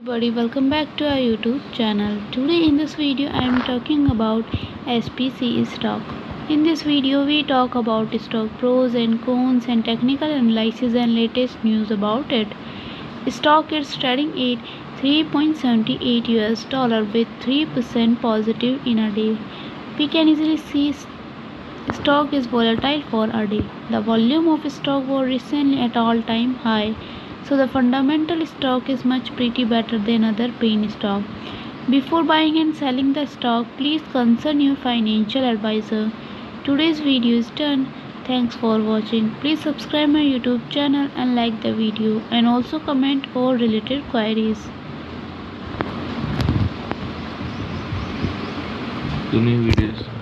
Everybody, welcome back to our YouTube channel. Today in this video I am talking about SPCE stock. In this video we talk about stock pros and cons and technical analysis and latest news about it. Stock is trading at 3.78 US dollar with 3% positive in a day. We can easily see stock is volatile for a day. The volume of stock was recently at all-time high, so the fundamental stock is much pretty better than other penny stock. Before buying and selling the stock, please consult your financial advisor. Today's video is done. Thanks for watching. Please subscribe my YouTube channel and like the video, and also comment all related queries. तुम्ही video